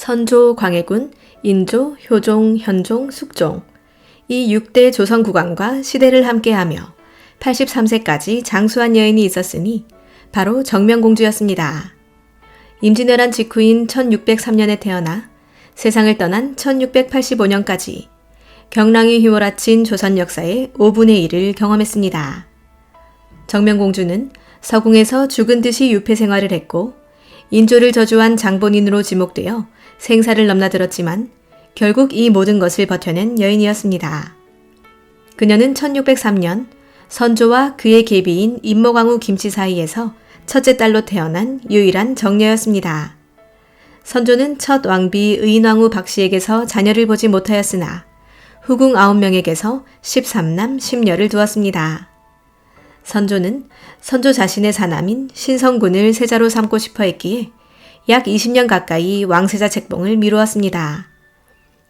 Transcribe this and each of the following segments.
선조, 광해군, 인조, 효종, 현종, 숙종 이 6대 조선 국왕과 시대를 함께하며 83세까지 장수한 여인이 있었으니 바로 정명공주였습니다. 임진왜란 직후인 1603년에 태어나 세상을 떠난 1685년까지 경랑이 휘몰아친 조선 역사의 5분의 1을 경험했습니다. 정명공주는 서궁에서 죽은 듯이 유폐 생활을 했고 인조를 저주한 장본인으로 지목되어 생사를 넘나들었지만 결국 이 모든 것을 버텨낸 여인이었습니다. 그녀는 1603년 선조와 그의 계비인 임모광우 김씨 사이에서 첫째 딸로 태어난 유일한 정녀였습니다. 선조는 첫 왕비 의인왕후 박씨에게서 자녀를 보지 못하였으나 후궁 9명에게서 13남 10녀를 두었습니다. 선조는 선조 자신의 사남인 신성군을 세자로 삼고 싶어 했기에 약 20년 가까이 왕세자 책봉을 미루었습니다.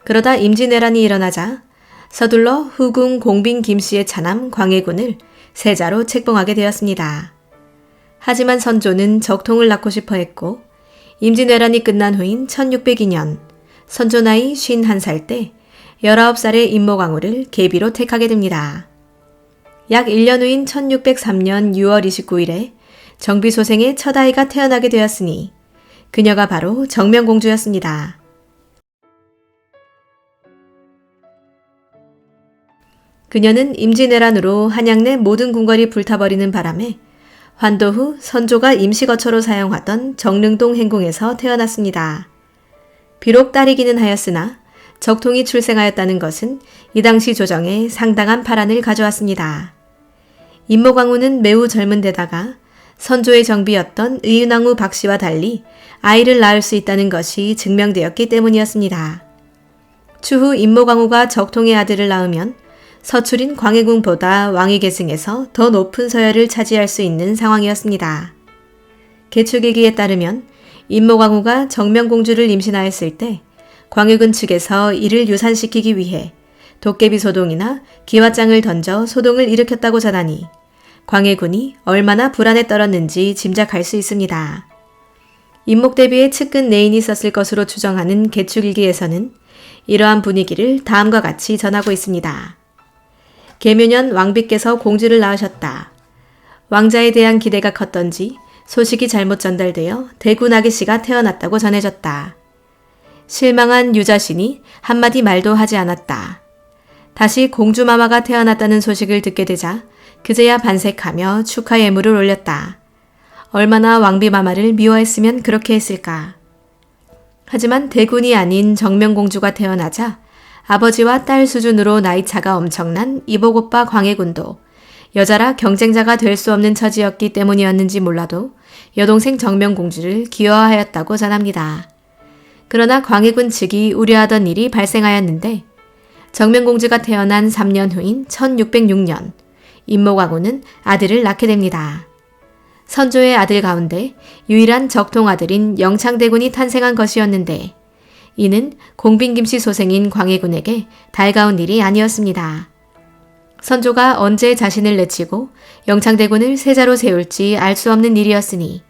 그러다 임진왜란이 일어나자 서둘러 후궁 공빈 김씨의 차남 광해군을 세자로 책봉하게 되었습니다. 하지만 선조는 적통을 낳고 싶어 했고 임진왜란이 끝난 후인 1602년 선조 나이 51살 때 19살의 임모광우를 계비로 택하게 됩니다. 약 1년 후인 1603년 6월 29일에 정비소생의 첫 아이가 태어나게 되었으니 그녀가 바로 정명공주였습니다. 그녀는 임진왜란으로 한양 내 모든 궁궐이 불타버리는 바람에 환도 후 선조가 임시거처로 사용하던 정릉동 행궁에서 태어났습니다. 비록 딸이기는 하였으나 적통이 출생하였다는 것은 이 당시 조정에 상당한 파란을 가져왔습니다. 임모광우는 매우 젊은 데다가 선조의 정비였던 의인왕후 박씨와 달리 아이를 낳을 수 있다는 것이 증명되었기 때문이었습니다. 추후 임모광우가 적통의 아들을 낳으면 서출인 광해군보다 왕위 계승에서 더 높은 서열을 차지할 수 있는 상황이었습니다. 계축일기에 따르면 임모광우가 정명공주를 임신하였을 때 광해군 측에서 이를 유산시키기 위해 도깨비 소동이나 기와장을 던져 소동을 일으켰다고 전하니 광해군이 얼마나 불안에 떨었는지 짐작할 수 있습니다. 임목대비의 측근 내인이 썼을 것으로 추정하는 계축일기에서는 이러한 분위기를 다음과 같이 전하고 있습니다. 계묘년 왕비께서 공주를 낳으셨다. 왕자에 대한 기대가 컸던지 소식이 잘못 전달되어 대군 아기씨가 태어났다고 전해졌다. 실망한 유자신이 한마디 말도 하지 않았다. 다시 공주마마가 태어났다는 소식을 듣게 되자 그제야 반색하며 축하 예물을 올렸다. 얼마나 왕비마마를 미워했으면 그렇게 했을까. 하지만 대군이 아닌 정명공주가 태어나자 아버지와 딸 수준으로 나이차가 엄청난 이복오빠 광해군도 여자라 경쟁자가 될 수 없는 처지였기 때문이었는지 몰라도 여동생 정명공주를 귀여워하였다고 전합니다. 그러나 광해군 측이 우려하던 일이 발생하였는데 정명공주가 태어난 3년 후인 1606년 임모광우는 아들을 낳게 됩니다. 선조의 아들 가운데 유일한 적통아들인 영창대군이 탄생한 것이었는데 이는 공빈김씨 소생인 광해군에게 달가운 일이 아니었습니다. 선조가 언제 자신을 내치고 영창대군을 세자로 세울지 알 수 없는 일이었으니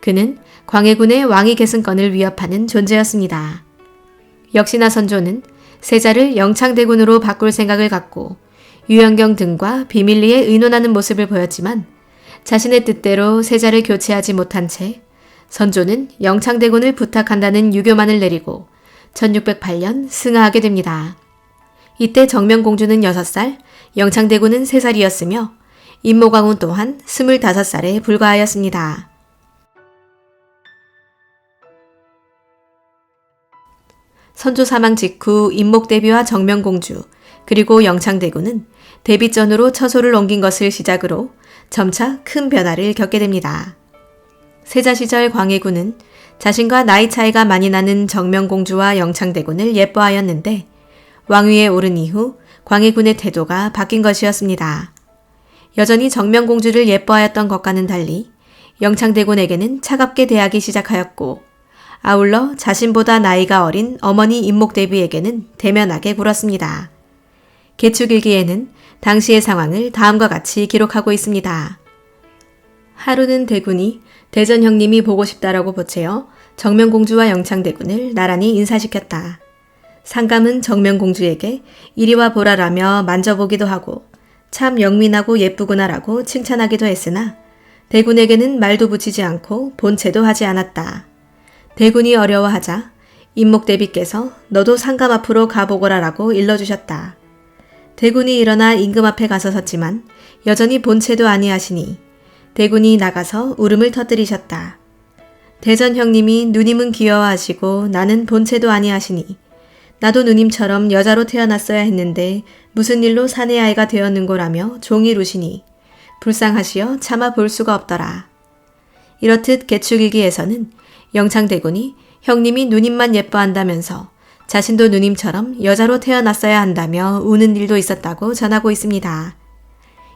그는 광해군의 왕위 계승권을 위협하는 존재였습니다. 역시나 선조는 세자를 영창대군으로 바꿀 생각을 갖고 유영경 등과 비밀리에 의논하는 모습을 보였지만 자신의 뜻대로 세자를 교체하지 못한 채 선조는 영창대군을 부탁한다는 유교만을 내리고 1608년 승하하게 됩니다. 이때 정명공주는 6살, 영창대군은 3살이었으며 임모광우 또한 25살에 불과하였습니다. 선조 사망 직후 임목대비와 정명공주 그리고 영창대군은 대비전으로 처소를 옮긴 것을 시작으로 점차 큰 변화를 겪게 됩니다. 세자 시절 광해군은 자신과 나이 차이가 많이 나는 정명공주와 영창대군을 예뻐하였는데 왕위에 오른 이후 광해군의 태도가 바뀐 것이었습니다. 여전히 정명공주를 예뻐하였던 것과는 달리 영창대군에게는 차갑게 대하기 시작하였고 아울러 자신보다 나이가 어린 어머니 임목대비에게는 대면하게 굴었습니다. 계축일기에는 당시의 상황을 다음과 같이 기록하고 있습니다. 하루는 대군이 대전 형님이 보고 싶다라고 보채어 정명공주와 영창대군을 나란히 인사시켰다. 상감은 정명공주에게 이리와 보라라며 만져보기도 하고 참 영민하고 예쁘구나라고 칭찬하기도 했으나 대군에게는 말도 붙이지 않고 본체도 하지 않았다. 대군이 어려워하자 임목대비께서 너도 상감 앞으로 가보거라라고 일러주셨다. 대군이 일어나 임금 앞에 가서 섰지만 여전히 본체도 아니하시니 대군이 나가서 울음을 터뜨리셨다. 대전 형님이 누님은 귀여워하시고 나는 본체도 아니하시니 나도 누님처럼 여자로 태어났어야 했는데 무슨 일로 사내 아이가 되었는고라며 종일 우시니 불쌍하시어 참아 볼 수가 없더라. 이렇듯 개축일기에서는 영창대군이 형님이 누님만 예뻐한다면서 자신도 누님처럼 여자로 태어났어야 한다며 우는 일도 있었다고 전하고 있습니다.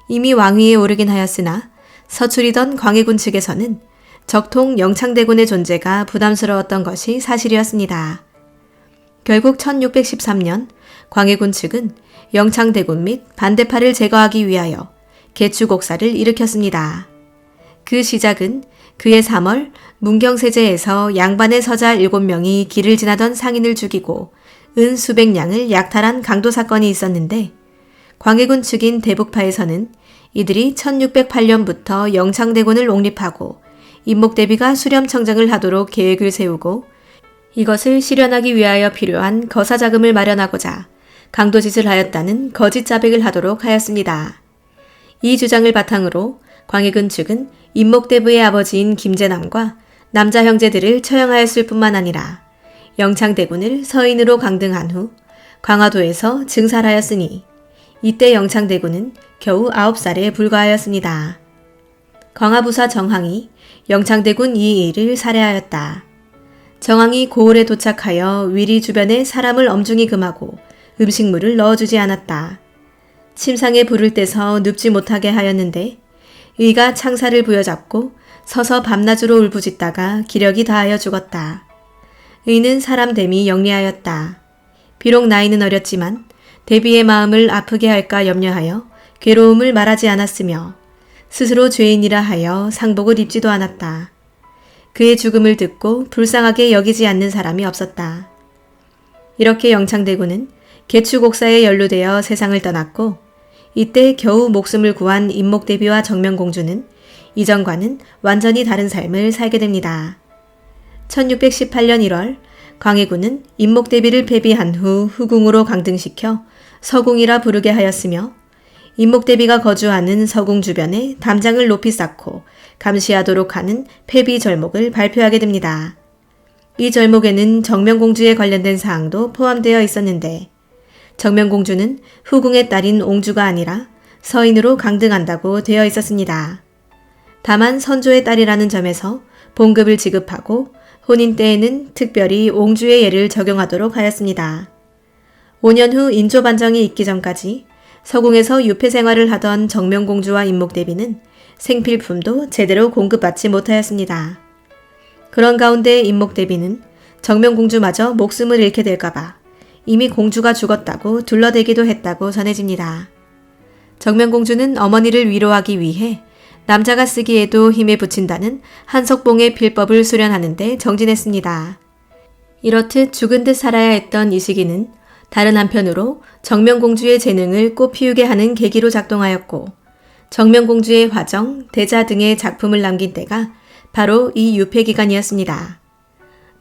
이미 왕위에 오르긴 하였으나 서출이던 광해군 측에서는 적통 영창대군의 존재가 부담스러웠던 것이 사실이었습니다. 결국 1613년 광해군 측은 영창대군 및 반대파를 제거하기 위하여 개축옥사를 일으켰습니다. 그 시작은 그해 3월 문경세제에서 양반의 서자 7명이 길을 지나던 상인을 죽이고 은 수백 냥을 약탈한 강도 사건이 있었는데 광해군 측인 대북파에서는 이들이 1608년부터 영창대군을 옹립하고 임목대비가 수렴청정을 하도록 계획을 세우고 이것을 실현하기 위하여 필요한 거사자금을 마련하고자 강도짓을 하였다는 거짓 자백을 하도록 하였습니다. 이 주장을 바탕으로 광해군 측은 임목대부의 아버지인 김제남과 남자 형제들을 처형하였을 뿐만 아니라 영창대군을 서인으로 강등한 후 광화도에서 증살하였으니 이때 영창대군은 겨우 9살에 불과하였습니다. 광화부사 정항이 영창대군 이의를 살해하였다. 정항이 고을에 도착하여 위리 주변에 사람을 엄중히 금하고 음식물을 넣어주지 않았다. 침상에 불을 떼서 눕지 못하게 하였는데 의가 창살을 부여잡고 서서 밤낮으로 울부짖다가 기력이 다하여 죽었다. 의는 사람됨이 영리하였다. 비록 나이는 어렸지만 대비의 마음을 아프게 할까 염려하여 괴로움을 말하지 않았으며 스스로 죄인이라 하여 상복을 입지도 않았다. 그의 죽음을 듣고 불쌍하게 여기지 않는 사람이 없었다. 이렇게 영창대군은 개축옥사에 연루되어 세상을 떠났고 이때 겨우 목숨을 구한 임목대비와 정명공주는 이전과는 완전히 다른 삶을 살게 됩니다. 1618년 1월 광해군은 임목대비를 폐비한 후 후궁으로 강등시켜 서궁이라 부르게 하였으며 임목대비가 거주하는 서궁 주변에 담장을 높이 쌓고 감시하도록 하는 폐비 절목을 발표하게 됩니다. 이 절목에는 정명공주에 관련된 사항도 포함되어 있었는데 정명공주는 후궁의 딸인 옹주가 아니라 서인으로 강등한다고 되어 있었습니다. 다만 선조의 딸이라는 점에서 봉급을 지급하고 혼인 때에는 특별히 옹주의 예를 적용하도록 하였습니다. 5년 후 인조반정이 있기 전까지 서궁에서 유폐 생활을 하던 정명공주와 임목대비는 생필품도 제대로 공급받지 못하였습니다. 그런 가운데 임목대비는 정명공주마저 목숨을 잃게 될까봐 이미 공주가 죽었다고 둘러대기도 했다고 전해집니다. 정명공주는 어머니를 위로하기 위해 남자가 쓰기에도 힘에 붙인다는 한석봉의 필법을 수련하는 데 정진했습니다. 이렇듯 죽은 듯 살아야 했던 이 시기는 다른 한편으로 정명공주의 재능을 꽃피우게 하는 계기로 작동하였고 정명공주의 화정, 대자 등의 작품을 남긴 때가 바로 이 유폐 기간이었습니다.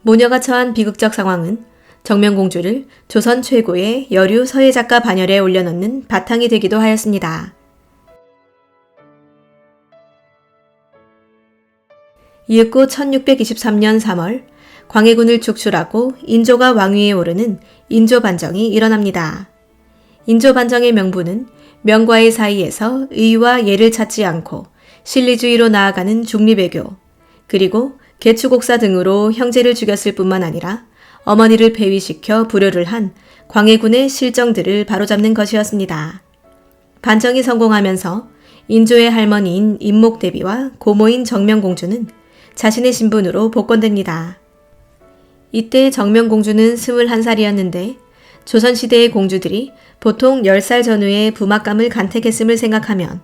모녀가 처한 비극적 상황은 정명공주를 조선 최고의 여류 서예작가 반열에 올려놓는 바탕이 되기도 하였습니다. 이윽고 1623년 3월 광해군을 축출하고 인조가 왕위에 오르는 인조반정이 일어납니다. 인조반정의 명분은 명과의 사이에서 의와 예를 찾지 않고 실리주의로 나아가는 중리배교, 그리고 개축옥사 등으로 형제를 죽였을 뿐만 아니라 어머니를 폐위시켜 불효를 한 광해군의 실정들을 바로잡는 것이었습니다. 반정이 성공하면서 인조의 할머니인 임목대비와 고모인 정명공주는 자신의 신분으로 복권됩니다. 이때 정명공주는 21살이었는데 조선시대의 공주들이 보통 10살 전후에 부막감을 간택했음을 생각하면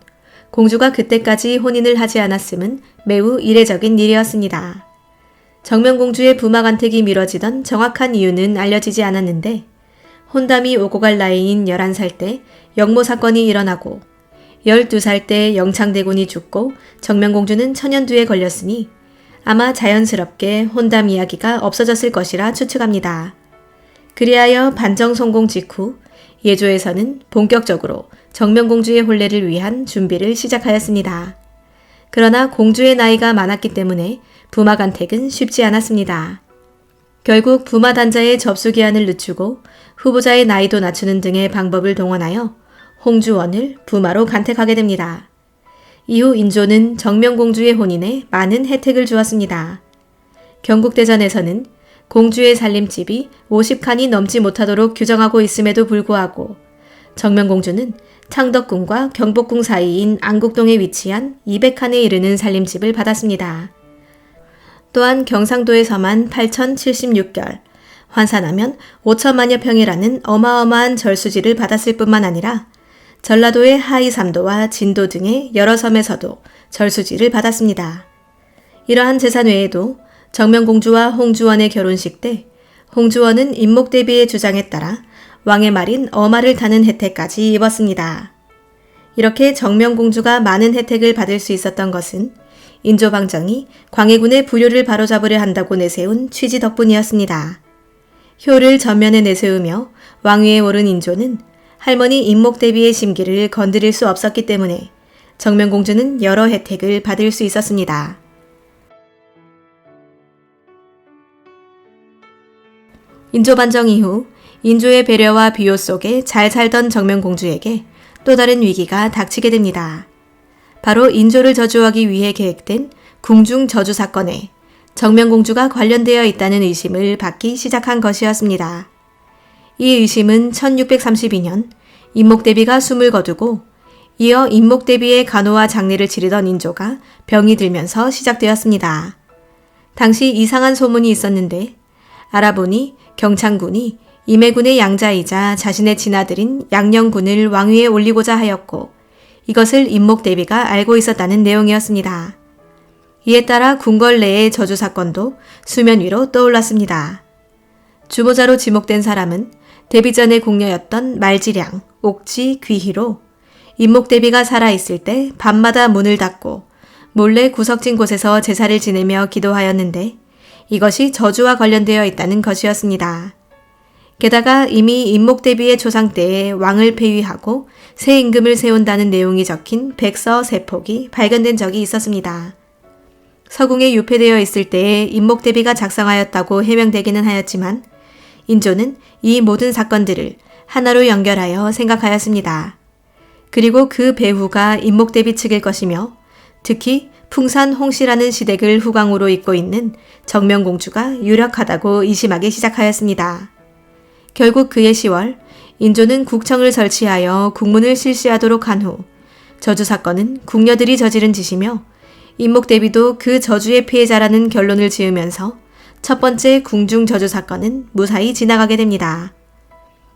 공주가 그때까지 혼인을 하지 않았음은 매우 이례적인 일이었습니다. 정명공주의 부마간택이 미뤄지던 정확한 이유는 알려지지 않았는데 혼담이 오고 갈 나이인 11살 때 영모 사건이 일어나고 12살 때 영창대군이 죽고 정명공주는 천연두에 걸렸으니 아마 자연스럽게 혼담 이야기가 없어졌을 것이라 추측합니다. 그리하여 반정 성공 직후 예조에서는 본격적으로 정명공주의 혼례를 위한 준비를 시작하였습니다. 그러나 공주의 나이가 많았기 때문에 부마간택은 쉽지 않았습니다. 결국 부마단자의 접수기한을 늦추고 후보자의 나이도 낮추는 등의 방법을 동원하여 홍주원을 부마로 간택하게 됩니다. 이후 인조는 정명공주의 혼인에 많은 혜택을 주었습니다. 경국대전에서는 공주의 살림집이 50칸이 넘지 못하도록 규정하고 있음에도 불구하고 정명공주는 창덕궁과 경복궁 사이인 안국동에 위치한 200칸에 이르는 살림집을 받았습니다. 또한 경상도에서만 8,076결, 환산하면 5천만여 평이라는 어마어마한 절수지를 받았을 뿐만 아니라 전라도의 하이삼도와 진도 등의 여러 섬에서도 절수지를 받았습니다. 이러한 재산 외에도 정명공주와 홍주원의 결혼식 때 홍주원은 임목대비의 주장에 따라 왕의 말인 어마를 타는 혜택까지 입었습니다. 이렇게 정명공주가 많은 혜택을 받을 수 있었던 것은 인조방정이 광해군의 부류를 바로잡으려 한다고 내세운 취지 덕분이었습니다. 효를 전면에 내세우며 왕위에 오른 인조는 할머니 임목대비의 심기를 건드릴 수 없었기 때문에 정명공주는 여러 혜택을 받을 수 있었습니다. 인조반정 이후 인조의 배려와 비호 속에 잘 살던 정명공주에게 또 다른 위기가 닥치게 됩니다. 바로 인조를 저주하기 위해 계획된 궁중 저주 사건에 정명공주가 관련되어 있다는 의심을 받기 시작한 것이었습니다. 이 의심은 1632년 임목대비가 숨을 거두고 이어 임목대비의 간호와 장례를 치르던 인조가 병이 들면서 시작되었습니다. 당시 이상한 소문이 있었는데 알아보니 경창군이 임해군의 양자이자 자신의 친아들인 양녕군을 왕위에 올리고자 하였고 이것을 임목대비가 알고 있었다는 내용이었습니다. 이에 따라 궁궐 내의 저주 사건도 수면 위로 떠올랐습니다. 주모자로 지목된 사람은 데뷔전의 궁녀였던 말지량, 옥지, 귀희로 임목대비가 살아있을 때 밤마다 문을 닫고 몰래 구석진 곳에서 제사를 지내며 기도하였는데 이것이 저주와 관련되어 있다는 것이었습니다. 게다가 이미 임목대비의 조상 때에 왕을 폐위하고 새 임금을 세운다는 내용이 적힌 백서 세폭이 발견된 적이 있었습니다. 서궁에 유폐되어 있을 때에 임목대비가 작성하였다고 해명되기는 하였지만 인조는 이 모든 사건들을 하나로 연결하여 생각하였습니다. 그리고 그 배후가 임목대비 측일 것이며 특히 풍산 홍씨라는 시댁을 후광으로 잇고 있는 정명공주가 유력하다고 의심하기 시작하였습니다. 결국 그해 10월 인조는 국청을 설치하여 국문을 실시하도록 한 후 저주 사건은 궁녀들이 저지른 짓이며 임목대비도 그 저주의 피해자라는 결론을 지으면서 첫 번째 궁중 저주 사건은 무사히 지나가게 됩니다.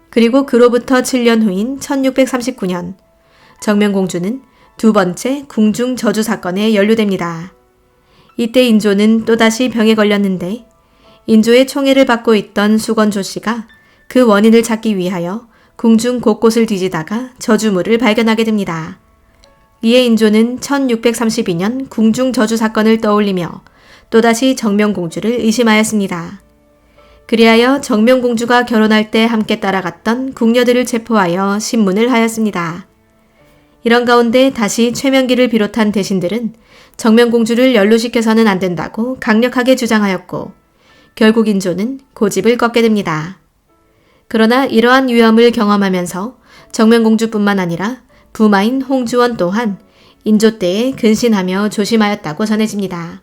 그리고 그로부터 7년 후인 1639년 정명공주는 두 번째 궁중 저주 사건에 연루됩니다. 이때 인조는 또다시 병에 걸렸는데 인조의 총애를 받고 있던 수건조 씨가 그 원인을 찾기 위하여 궁중 곳곳을 뒤지다가 저주물을 발견하게 됩니다. 이에 인조는 1632년 궁중 저주 사건을 떠올리며 또다시 정명공주를 의심하였습니다. 그리하여 정명공주가 결혼할 때 함께 따라갔던 궁녀들을 체포하여 신문을 하였습니다. 이런 가운데 다시 최명기를 비롯한 대신들은 정명공주를 연루시켜서는 안 된다고 강력하게 주장하였고 결국 인조는 고집을 꺾게 됩니다. 그러나 이러한 위험을 경험하면서 정명공주뿐만 아니라 부마인 홍주원 또한 인조 때에 근신하며 조심하였다고 전해집니다.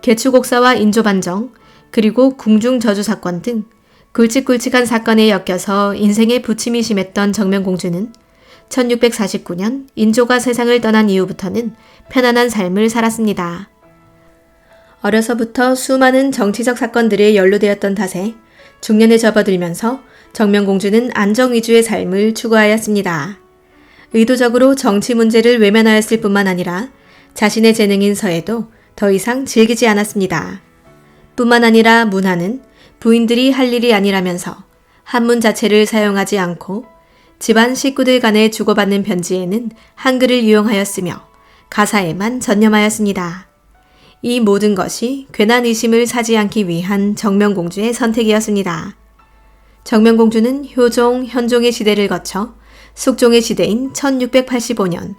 개추곡사와 인조반정, 그리고 궁중저주 사건 등 굵직굵직한 사건에 엮여서 인생의 부침이 심했던 정명공주는 1649년 인조가 세상을 떠난 이후부터는 편안한 삶을 살았습니다. 어려서부터 수많은 정치적 사건들에 연루되었던 탓에 중년에 접어들면서 정명공주는 안정 위주의 삶을 추구하였습니다. 의도적으로 정치 문제를 외면하였을 뿐만 아니라 자신의 재능인 서예도 더 이상 즐기지 않았습니다. 뿐만 아니라 문화는 부인들이 할 일이 아니라면서 한문 자체를 사용하지 않고 집안 식구들 간에 주고받는 편지에는 한글을 이용하였으며 가사에만 전념하였습니다. 이 모든 것이 괜한 의심을 사지 않기 위한 정명공주의 선택이었습니다. 정명공주는 효종, 현종의 시대를 거쳐 숙종의 시대인 1685년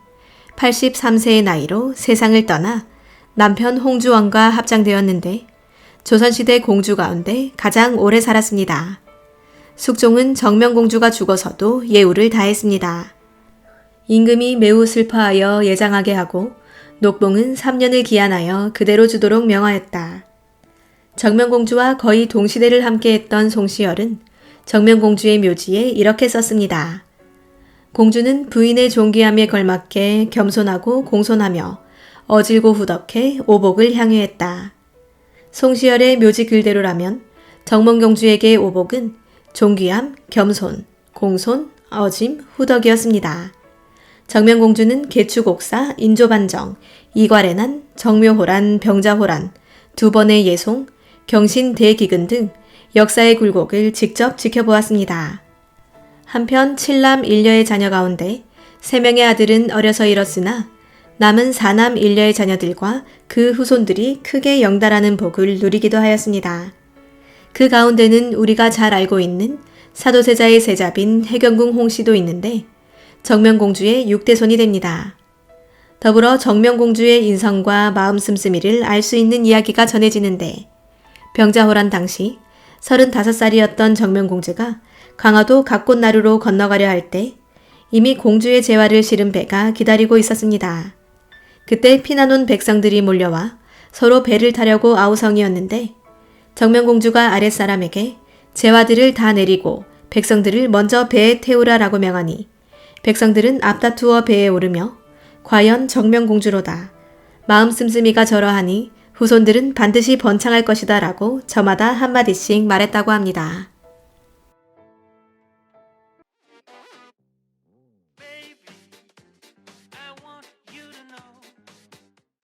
83세의 나이로 세상을 떠나 남편 홍주왕과 합장되었는데 조선시대 공주 가운데 가장 오래 살았습니다. 숙종은 정명공주가 죽어서도 예우를 다했습니다. 임금이 매우 슬퍼하여 예장하게 하고 녹봉은 3년을 기한하여 그대로 주도록 명하였다. 정명공주와 거의 동시대를 함께했던 송시열은 정명공주의 묘지에 이렇게 썼습니다. 공주는 부인의 존귀함에 걸맞게 겸손하고 공손하며 어질고 후덕해 오복을 향유했다. 송시열의 묘지 글대로라면 정명공주에게 오복은 존귀함, 겸손, 공손, 어짐, 후덕이었습니다. 정명공주는 개추곡사, 인조반정, 이괄애난, 정묘호란, 병자호란, 두 번의 예송, 경신대기근 등 역사의 굴곡을 직접 지켜보았습니다. 한편 7남 1녀의 자녀 가운데 3명의 아들은 어려서 잃었으나 남은 4남 1녀의 자녀들과 그 후손들이 크게 영달하는 복을 누리기도 하였습니다. 그 가운데는 우리가 잘 알고 있는 사도세자의 세자빈 해경궁 홍씨도 있는데 정명공주의 6대손이 됩니다. 더불어 정명공주의 인성과 마음 씀씀이를 알 수 있는 이야기가 전해지는데 병자호란 당시 35살이었던 정명공주가 강화도 각곳나루로 건너가려 할 때 이미 공주의 재화를 실은 배가 기다리고 있었습니다. 그때 피난온 백성들이 몰려와 서로 배를 타려고 아우성이었는데 정명공주가 아랫사람에게 재화들을 다 내리고 백성들을 먼저 배에 태우라라고 명하니 백성들은 앞다투어 배에 오르며 과연 정명공주로다. 마음 씀씀이가 저러하니 후손들은 반드시 번창할 것이다 라고 저마다 한마디씩 말했다고 합니다.